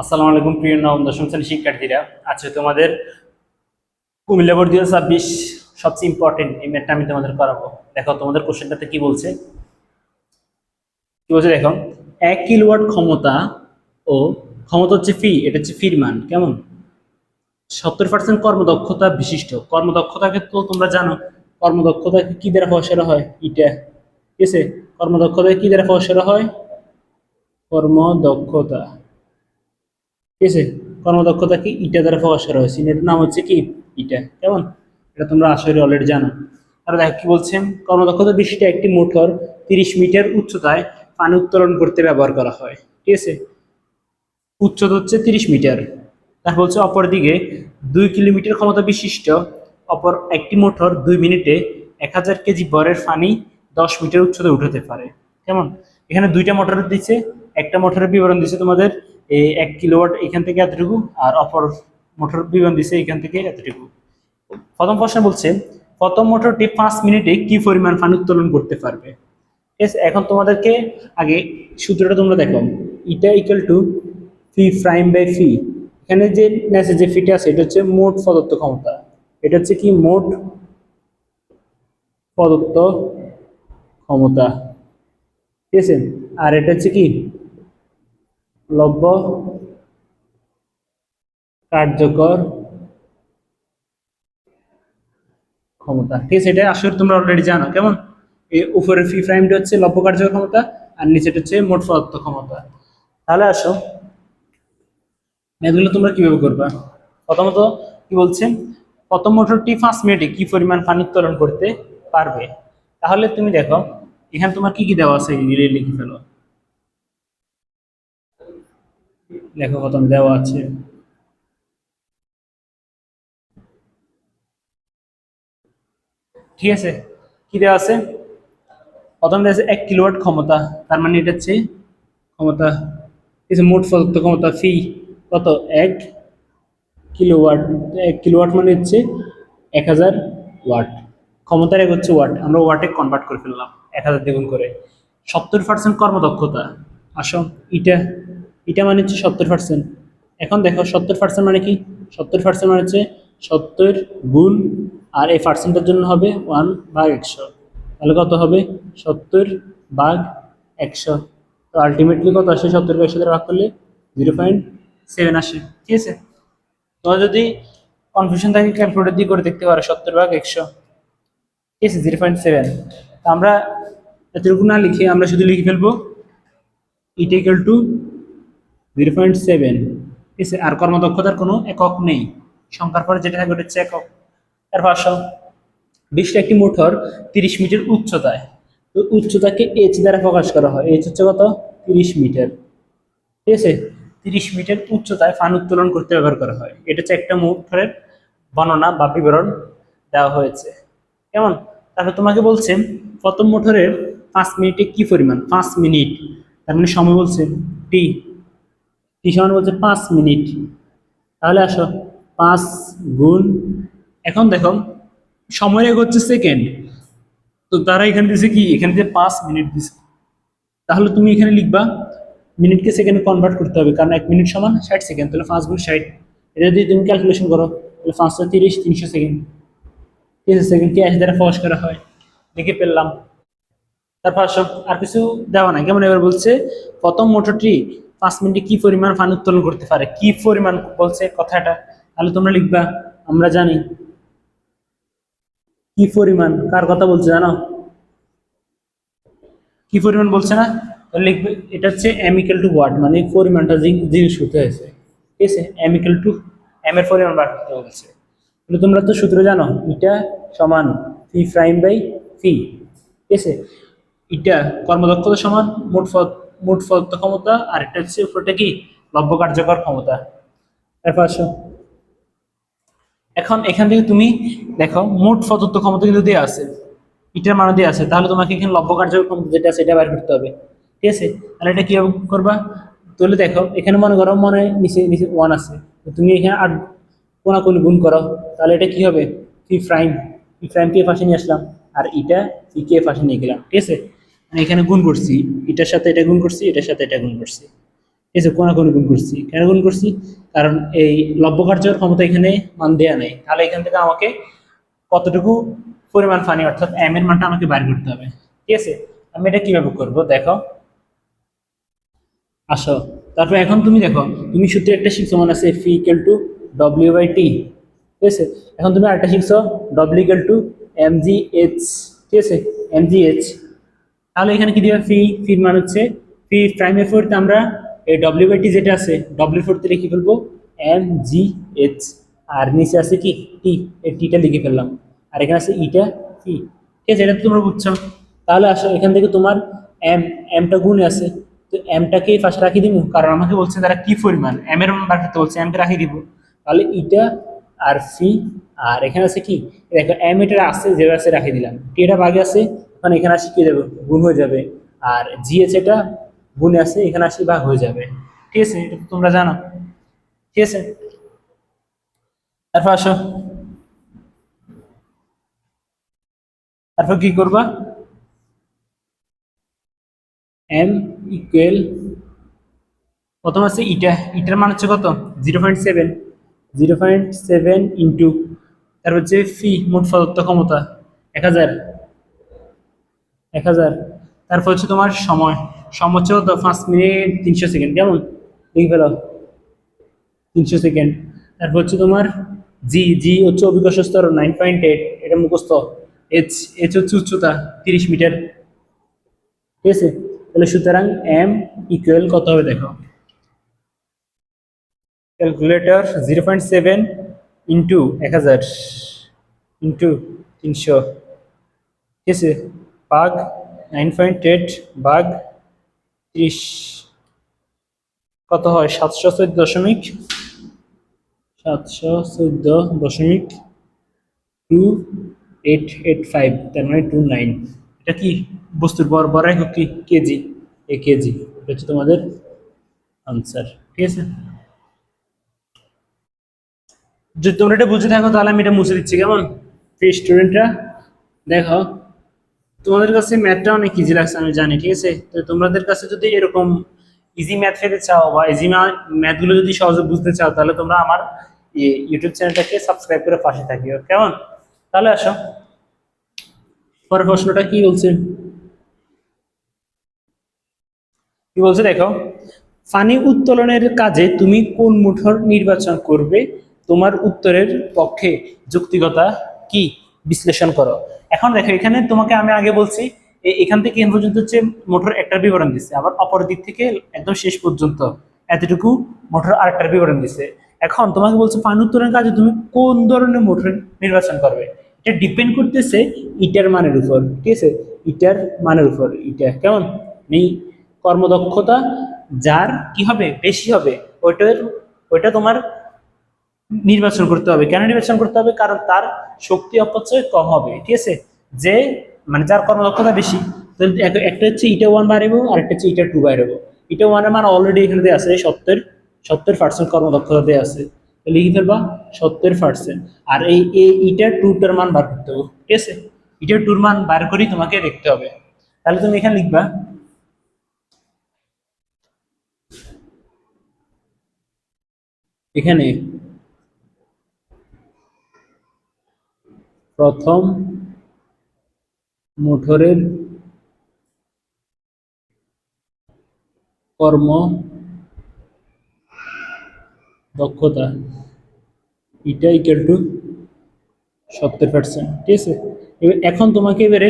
আসসালামু আলাইকুম প্রিয় নবম দশম শ্রেণীর শিক্ষার্থীরা। আজকে তোমাদের কুমিল্লা বোর্ড 2026 সবচেয়ে ইম্পর্টেন্ট এই ম্যাথটা আমি তোমাদের করাবো। দেখো তোমাদের কোশ্চেনটাতে কি বলছে, দেখো 1 কিলোওয়াট ক্ষমতা ও ক্ষমতা হচ্ছে ফি, এটা হচ্ছে ফির মান কেমন 70% কর্মদক্ষতা বিশিষ্ট। কর্মদক্ষতাকে তো তোমরা জানো, কর্মদক্ষতাকে কি দ্বারা প্রকাশ হয়, এটা ঠিক আছে। কর্মদক্ষতাকে কি দ্বারা প্রকাশ হয়, কর্মদক্ষতা ঠিক আছে। কর্মদক্ষতাকে ইটা দ্বারা প্রকাশ করা হয়েছে, এটার নাম হচ্ছে কি ইটা কেমন, এটা তোমরা আসলে অলরেডি জানো। আর দেখো কি বলছেন, কর্মদক্ষতা বিশিষ্ট একটি মোটর 30 মিটার উচ্চতায় পানি উত্তোলন করতে ব্যবহার করা হয়, ঠিক আছে। উচ্চতা হচ্ছে 30 মিটার। তারপর বলছে অপরদিকে 2 কিলোমিটার ক্ষমতা বিশিষ্ট অপর একটি মোটর 2 মিনিটে 1000 কেজি ভরের পানি 10 মিটার উচ্চতায় উঠাতে পারে কেমন। এখানে দুইটা মোটর দিচ্ছে, একটা মোটরের বিবরণ দিচ্ছে তোমাদের 1 কিলোওয়াট এখান থেকে এতটুকু, আর অপর মোটর বিবরণ দিচ্ছে এখান থেকে এতটুকু। প্রথম প্রশ্ন বলছে প্রথম মোটরটি 5 মিনিটে কি পরিমাণ পানি উত্তোলন করতে পারবে। ঠিক আছে, এখন তোমাদেরকে আগে সূত্রটা তোমরা দেখো, eta equal to phi prime by phi. এখানে যে নেচে যে ফিটা আছে এটা হচ্ছে মোট প্রদত্ত ক্ষমতা, এটা হচ্ছে কি মোট প্রদত্ত ক্ষমতা, ঠিক আছে। আর এটা হচ্ছে কি লব্য কার্যকর ক্ষমতা, ঠিক আছে। এটা আসলে তোমরা অলরেডি জানো কেমন, এই উপরের ফি প্রাইমটা হচ্ছে লব্য কার্যকর ক্ষমতা আর নিচেটা হচ্ছে মোট প্রদত্ত ক্ষমতা। তাহলে আসো ম্যাথগুলো তোমরা কিভাবে করবা। প্রথমত কি বলছে, প্রথম মোটরটি 5 মিনিটে কি পরিমাণ পানি উত্তোলন করতে পারবে। তাহলে তুমি দেখো এখানে তোমার কি কি দেওয়া আছে, লিখে ফেলো। দেখো প্রথম দেওয়া আছে, ঠিক আছে। কি দেওয়া আছে, প্রথম দেওয়া আছে 1 কিলোওয়াট ক্ষমতা, তার মানে এটা হচ্ছে ক্ষমতা, ঠিক আছে। মোট প্রদত্ত ক্ষমতা ফি কত, 1 কিলোওয়াট। 1 কিলোওয়াট মানে হচ্ছে 1000 ওয়াট। ক্ষমতার এক হচ্ছে ওয়াট, আমরা ওয়াটে কনভার্ট করে ফেললাম 1000 দ্বিগুণ করে। 70% কর্মদক্ষতা, আসো এটা এটা মানে হচ্ছে 70%। এখন দেখো 70% মানে কি, 70% মানে হচ্ছে 70 গুণ, আর এই পার্সেন্টের জন্য হবে 1/100, তাহলে কত হবে 70/100। তো আলটিমেটলি কত আসে, 70কে 100 দ্বারা ভাগ করলে 0.7 আসে, ঠিক আছে। তোমার যদি কনফিউশন থাকে ক্যালকুলেটর দিয়ে করে দেখতে পারো, 70/100, ঠিক আছে, 0.7। আমরা এতটুকু না লিখে আমরা শুধু লিখে ফেলবো ইট ইকুয়াল টু 0.7, ঠিক আছে। আর কর্মদক্ষতার কোনো একক নেই, সংখ্যার পরে যেটা থাকবে ওটা হচ্ছে একক। এর ভাষা 20টা একটি মোটর 30 মিটার উচ্চতায়, তো উচ্চতাকে এইচ দ্বারা প্রকাশ করা হয়, এইচ হচ্ছে কত 30 মিটার, ঠিক আছে। 30 মিটার উচ্চতায় ফান উত্তোলন করতে ব্যবহার করা হয়, এটা হচ্ছে একটা মোটরের বর্ণনা বা বিবরণ দেওয়া হয়েছে কেমন। তারপর তোমাকে বলছে প্রথম মোটরের 5 মিনিটে কি পরিমাণ, 5 মিনিট, তার মানে সময় বলছে টি, টি সমান বলছে 5 মিনিট। তাহলে আসো 5 গুণ, এখন দেখো সময়ের এক হচ্ছে সেকেন্ড, তো তারা এখানে দিছে কি, এখানে যে 5 মিনিট দিছে, তাহলে তুমি এখানে লিখবা মিনিটকে সেকেন্ডে কনভার্ট করতে হবে, কারণ 1 মিনিট সমান 60 সেকেন্ড, তাহলে 5 গুণ 60। এটা যদি তুমি ক্যালকুলেশন করো তাহলে 530, 300 সেকেন্ড, ঠিক আছে। সেকেন্ডকে এস দ্বারা প্রকাশ করা হয়, লিখে ফেললাম। তারপর আসো আর কিছু দেওয়া নাই কেমন, এবার বলছে প্রথম মোটরটি 5 মিনিটে কি পরিমাণ পানি উত্তোলন করতে পারে, কি পরিমাণ বলছে কথাটা, তাহলে তোমরা লিখবা আমরা জানি কি পরিমাণ, কার কথা বলছে জানো, কি পরিমাণ বলছে না, তাহলে লিখবে এটা হচ্ছে এম ইকুয়াল টু ওয়াট, মানে পরিমাণটা জিনিস করতে হয়েছে, ঠিক আছে। এম ইকুয়াল টু এম এর পরিমাণ বার করতে বলছে। তাহলে তোমরা তো সূত্র জানো, এটা সমান ফি প্রাইম বাই ফি, ঠিক আছে। এটা কর্মদক্ষতা সমান মোট প্রদত্ত ক্ষমতা, আর এটা হচ্ছে উপরটা কি লব্য কার্যকর ক্ষমতা। তারপর আসো এখন এখান থেকে তুমি দেখো মোট প্রদত্ত ক্ষমতা কিন্তু দেওয়া আছে, ইটার মান দেওয়া আছে, তাহলে তোমাকে এখানে লব্য কার্যকর ক্ষমতা যেটা আছে এটা বের করতে হবে, ঠিক আছে। তাহলে এটা কিভাবে করবা, তাহলে দেখো এখানে মনে করো মনে নিচে নিচে 1 আছে, তো তুমি এখানে 8 কোনাকুনি গুণ করো, তাহলে এটা কি হবে ফি প্রাইম, ফি প্রাইম কে পাশে নিয়ে আসলাম, আর এটা ফি কে পাশে নিয়ে গেলাম, ঠিক আছে। মানে এখানে গুণ করছি, এটার সাথে এটা গুণ করছি, এটার সাথে এটা গুণ করছি, এই যে কোনাকুনি গুণ করছি, কেন গুণ করছি? কারণ এই লব্য কার্যের ক্ষমতা এখানে মান দেয়া নেই, তাহলে এখান থেকে আমাকে কতটুকু পরিমাণ পানি অর্থাৎ এম এর মানটা আমাকে বাইর করতে হবে। ঠিক আছে, আমি এটা কিভাবে করব দেখো, আসো। তারপর এখন তুমি দেখো, তুমি সূত্রে একটা শিখছো মনে আছে, ফি ইকুয়াল টু ডব্লিউ বাই টি। ঠিক আছে, এখন তুমি আরেকটা শিখছো, ডব্লিউ equal to m g h. ঠিক আছে, এম জি এইচ। তাহলে এখানে কি দিবে, ফির মান হচ্ছে ফি প্রাইমের ফোরতে আমরা এই ডব্লিউ বাই টি যেটা আছে ডব্লিউ ফোরতে লিখে ফেলবো এম জি এইচ, আর নিচে আছে কি টি, এই টিটা লিখে ফেললাম, আর এখানে আছে ইটা ফি। ঠিক আছে, এটা তো তোমরা বুঝছো। তাহলে আসো এখান থেকে তোমার এম, এমটা গুণে আছে, তো এমটাকেই পাশে রাখি দিব, কারণ আমাকে বলছে তারা কি পরিমাণ এম এর মান বার করতে বলছে, এমটা রাখি দিব। তাহলে ইটা আর ফি, আর এখানে আছে কি, দেখো এম এটা আছে যেটা আছে রাখি দিলাম, টি এটা বাগে আছে, মানে এখানে আসি কি যাবে, গুণ হয়ে যাবে, আর জিএচ এটা গুণে আছে, এখানে আসি ভাগ হয়ে যাবে। ঠিক আছে, এটা তো তোমরা জানো। ঠিক আছে, তারপর আসো, তারপর কি করবা, এম ইকুয়াল, প্রথম আছে ইটা, ইটার মান হচ্ছে কত 0.7, 0.7 ইন্টু, তারপর হচ্ছে ফি মোট প্রদত্ত ক্ষমতা 1000, 1000, তারপর হচ্ছে তোমার সময়, সময় হচ্ছে কত 5 মিনিট 300 সেকেন্ড, কেমন লিখে ফেলো 300 সেকেন্ড। তারপর হচ্ছে তোমার জি, জি হচ্ছে অভিকর্ষ স্তর 9.8, এটা মুখস্থ। এইচ, এইচ হচ্ছে উচ্চতা 30 মিটার। ঠিক আছে, তাহলে সুতরাং এম ইকুয়াল কত হবে দেখো, ক্যালকুলেটর 0.7 ইন্টু 1000 ইন্টু 300, ঠিক আছে, ভাগ 9.8 ভাগ 30, কত হয় 714.2885, তার মানে 29। এটা কি বস্তুর বড় একক কি, কেজি, এ কেজি, এটা হচ্ছে তোমাদের আনসার। ঠিক আছে, যদি তোমরা এটা বুঝে থাকো তাহলে আমি এটা মুছে দিচ্ছি, কেমন স্টুডেন্টরা। দেখো, তোমাদের কাছে ম্যাথটা অনেক ইজি লাগছে আমি জানি, ঠিক আছে, তো তোমাদের কাছে যদি এরকম ইজি ম্যাথ পেতে চাও বা ইজি ম্যাথগুলো যদি সহজে বুঝতে চাও, তাহলে তোমরা আমার ইউটিউব চ্যানেলটাকে সাবস্ক্রাইব করে পাশে থাকিও, কেমন। তাহলে আসো, পরের প্রশ্নটা কি বলছে, কি বলছে দেখো, পানি উত্তোলনের কাজে তুমি কোন মোটর নির্বাচন করবে, তোমার উত্তরের পক্ষে যৌক্তিকতা কি বিশ্লেষণ করো। এখন দেখো, এখানে তোমাকে আমি আগে বলছি এখান থেকে এখান পর্যন্ত হচ্ছে মোটর একটার বিবরণ দিচ্ছে, আবার অপর দিক থেকে একদম শেষ পর্যন্ত এতটুকু মোটর আরেকটার বিবরণ দিচ্ছে। এখন তোমাকে বলছে পানি উত্তোলনের কাজে তুমি কোন ধরনের মোটর নির্বাচন করবে, এটা ডিপেন্ড করতেছে ইটার মানের উপর। ঠিক আছে, ইটার মানের উপর, ইটা কেমন নেই, কর্মদক্ষতা যার কি হবে বেশি হবে, ওইটার, ওইটা তোমার নির্বাচন করতে হবে। কেন নির্বাচন করতে হবে, কারণ তার শক্তি অপচয় কম হবে। ঠিক আছে, যে মানে যার কর্মদক্ষতা বেশি, তো একটা হচ্ছে ইটা ওয়ান বাড়াবো, আর একটা হচ্ছে ইটা টু বাড়াবো। ইটা ওয়ানের মান অলরেডি এখানে দেওয়া আছে 70% কর্মদক্ষতা দেওয়া আছে, লিখে ফেলবা 70%। আর এই ইটা টুটার মান বার করতে হবে। ঠিক আছে, ইটা টুর মান বার করেই তোমাকে দেখতে হবে। তাহলে তুমি এখানে লিখবা, এখানে প্রথম মোটরের কর্ম দক্ষতা এটা ইকুয়াল টু 70%। ঠিক আছে, এবার এখন তোমাকে এবারে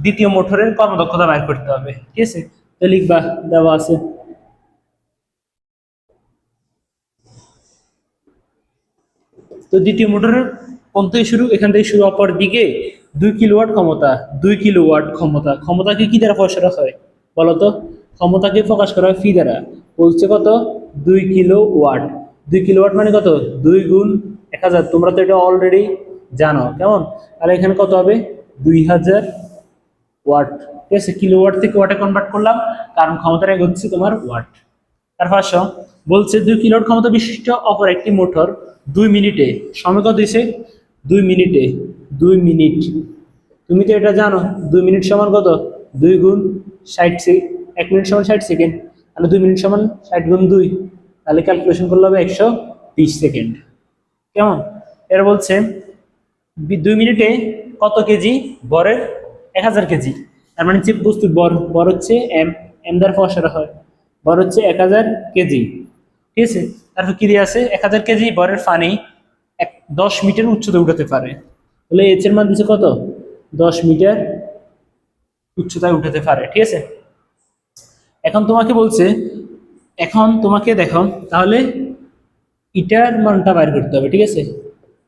দ্বিতীয় মোটরের কর্মদক্ষতা বের করতে হবে। ঠিক আছে, তো লিখবা, দেওয়া আছে, তো দ্বিতীয় মোটরের কোন থেকে শুরু, এখান থেকে শুরু, অপর দিকে 2 কিলোওয়াট ক্ষমতা, 2 কিলোওয়াট ক্ষমতা, ক্ষমতাকে কি দ্বারা প্রকাশ করা হয় বলতো, ক্ষমতাকে প্রকাশ করা হয় ফি দ্বারা, বলছে কত 2 কিলোওয়াট, 2 কিলোওয়াট মানে কত 2 গুণ 1000, তোমরা তো এটা অলরেডি জানো, কেমন। তাহলে এখানে কত হবে 2000 ওয়াট। ঠিক আছে, কিলোওয়াট থেকে ওয়াটে কনভার্ট করলাম, কারণ ক্ষমতাটা হচ্ছে তোমার ওয়াট। তারপর আসো, বলছে 2 কিলোওয়াট ক্ষমতা বিশিষ্ট অপর একটি মোটর 2 মিনিটে, সময় কত দিছে 2 মিনিটে, 2 মিনিট, তুমি তো এটা জানো 2 মিনিট সমান কত 2 গুণ 60, 1 মিনিট সমান 60 সেকেন্ড। তাহলে 2 মিনিট সমান 60 গুণ 2, তাহলে ক্যালকুলেশন করলে হবে 120 সেকেন্ড। কেমন? এরা বলছে 2 মিনিটে কত কেজি বরের 1000 কেজি, তার মানে যে বস্তুর বর হচ্ছে এম, এম দ্বারা ফসরা হয়, বর হচ্ছে 1000 কেজি। ঠিক আছে, তারপর কি দিয়ে আছে 1000 কেজি বরের পানি 10 মিটার উচ্চতা উঠাতে পারে, তাহলে এইচ এর মান দিচ্ছে কত 10 মিটার উচ্চতায় উঠাতে পারে। ঠিক আছে, এখন তোমাকে বলছে, এখন তোমাকে দেখো তাহলে ইটার মানটা বাইর করতে হবে। ঠিক আছে,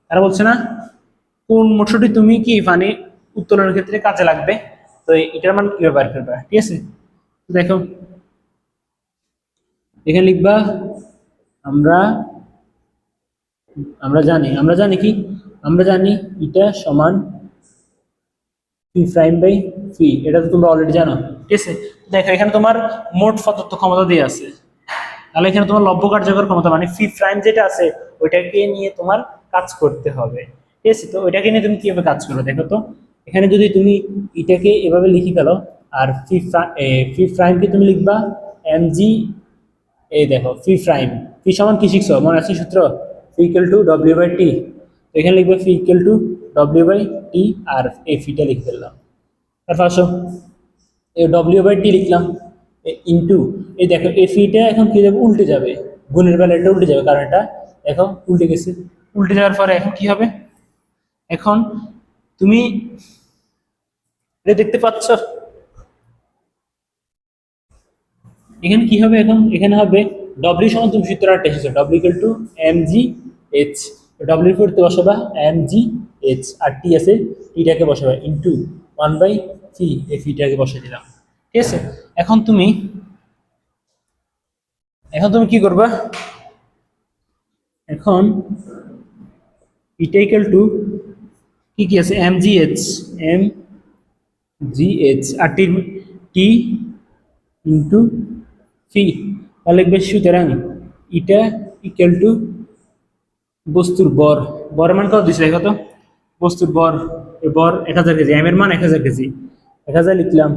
তারা বলছে না কোন মোটরটি তুমি কি পানি উত্তোলনের ক্ষেত্রে কাজে লাগবে, তো এটার মান কিভাবে বের করবে। ঠিক আছে, দেখো এখানে লিখবা আমরা আমরা জানি কি, আমরা জানি এটা সমান পি প্রাইম বাই পি, এটা তো তোমরা অলরেডি জানো। ঠিক আছে, দেখো এখানে তোমার মোট প্রদত্ত ক্ষমতা দিয়ে আছে, তাহলে এখানে তোমার লব্ধ কার্যকর ক্ষমতা মানে পি প্রাইম যেটা আছে ওইটাকে নিয়ে তোমার কাজ করতে হবে। ঠিক আছে, তো ওইটাকে নিয়ে তুমি কিভাবে কাজ করো দেখো তো, এখানে যদি তুমি এটাকে এভাবে লিখি ফেলো, আর পি প্রাইমকে তুমি লিখবা এম জি, এই দেখো পি প্রাইম, পি সমান কি শিখছো মনে আছে সূত্র, পি ইকুয়াল টু ডব্লিউ বাই টি, এখানে লিখবে পি ইকুয়াল টু ডব্লিউ বাই টি, আর এই ফিটা লিখে ফেললাম। তারপর আসো এই ডব্লিউ বাই টি লিখলাম ইন্টু, এই দেখো এই ফিটা এখন কি যাবে উল্টে যাবে, গুণের বেলাটা উল্টে যাবে কারণ এটা এখন উল্টে গেছে, উল্টে যাওয়ার পরে এখন কি হবে, এখন তুমি এটা দেখতে পাচ্ছ এখানে কি হবে, এখন এখানে হবে ডব্লিউ সমান তুমি সূত্র একটা এসেছো W equal to m g h, W করতে বসাবা এম জি এইচ, আর টি আছে টিটাকে বসাবা ইন্টু 1 বাই সি, এই ফিটাকে বসিয়ে দিলাম। ঠিক আছে, এখন তুমি কি করবা, এখন এটা ইকুয়াল টু কি কি আছে m g h, m g h আর টি, টি ইন্টু ফি, তাহলে লিখবে সুতরাং এটা ইকুয়াল টু বস্তুর বরের মান কত দিচ্ছে দেখো তো, বস্তুর বর 1000 কেজি, এম এর মান 1000 কেজি, 1000 লিখলাম,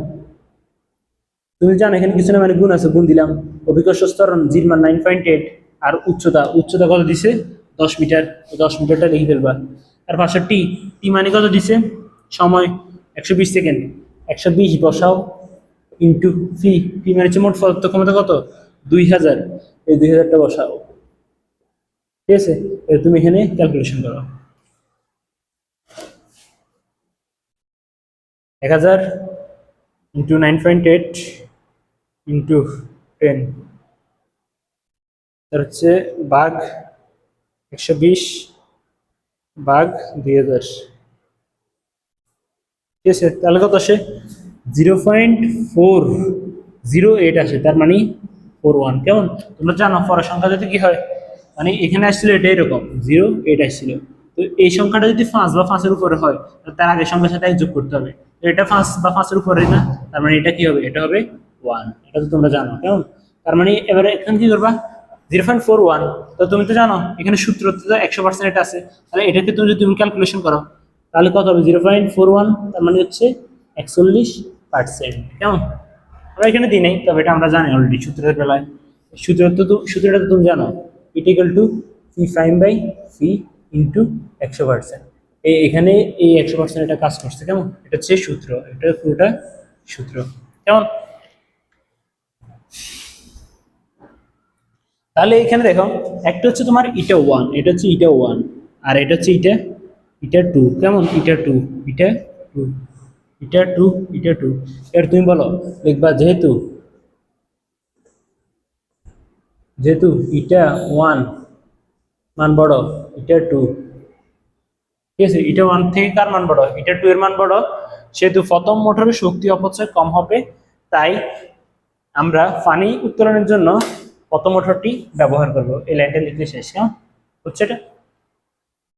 তুমি জানো এখানে কিছু না মানে গুণ আছে, গুণ দিলাম, অভিকর্ষ স্তরণ জির মান 9.8, আর উচ্চতা কত দিছে 10 মিটার, 10 মিটারটা লিখে ফেলবা। আর পাশে টি, টি মানে কত দিছে সময় 120 সেকেন্ড, 120 বসাও ইন্টু ফি, ফি মানে হচ্ছে মোট প্রদত্ত ক্ষমতা কত 2000, এই 2000টা বসাও। ঠিক আছে, তুমি এখানে ক্যালকুলেশন করো 1000 ইন্টু 9.8 ইন্টু 10, তার হচ্ছে ভাগ 120 ভাগ 2000। ঠিক আছে, তাহলে কত আসে 0.408 আসে, তার মানে 41। কেমন, তোমরা জানো পরের সংখ্যা যদি কি হয়, মানে এখানে আসছিল এটা এরকম 0.8 আসছিল, তো এই সংখ্যাটা যদি 5 বা 5-এর উপরে হয় তার আগের সংখ্যার সাথে যোগ করতে হবে, তো এটা 5 বা 5-এর উপরে না, তার মানে এটা কি হবে, এটা হবে 1, এটা তো তোমরা জানো। কেমন, তার মানে এবারে এখানে কি করবা 0.41, তো তুমি তো জানো এখানে সূত্র তো 100% এটা আছে, তাহলে এটাকে তুমি ক্যালকুলেশন করো, তাহলে কত হবে 0.41, তার মানে হচ্ছে 41%। কেমন, আমরা এখানে দিই নাই, তবে এটা আমরা জানি অলরেডি সূত্রের বেলায়, সূত্রটা তো তুমি জানো, it equal to p prime by p into 100%, এখানে এই 100% এটা কাজ করছে। কেমন, এটা হচ্ছে সূত্র, এটা পুরোটা সূত্র। কেমন, তাহলে এখানে দেখো একটা হচ্ছে তোমার ইটা 1, এটা হচ্ছে ইটা 1, আর এটা হচ্ছে ইটা 2। কেমন, ইটা 2, ইটা 2, ইটা 2, ইটা 2, এর তুমি বলো লিখবা যেহেতু ইটা 1 মান বড় ইটা 2, ঠিক আছে, ইটা 1 থেকে কার মান বড়, ইটা 2 এর মান বড়, সেহেতু প্রথম মোটরের শক্তি অপচয় কম হবে, তাই আমরা পানি উত্তোলনের জন্য প্রথম মোটরটি ব্যবহার করব। এই লাইনটা লিখলে শেষ। কেমন হচ্ছে এটা।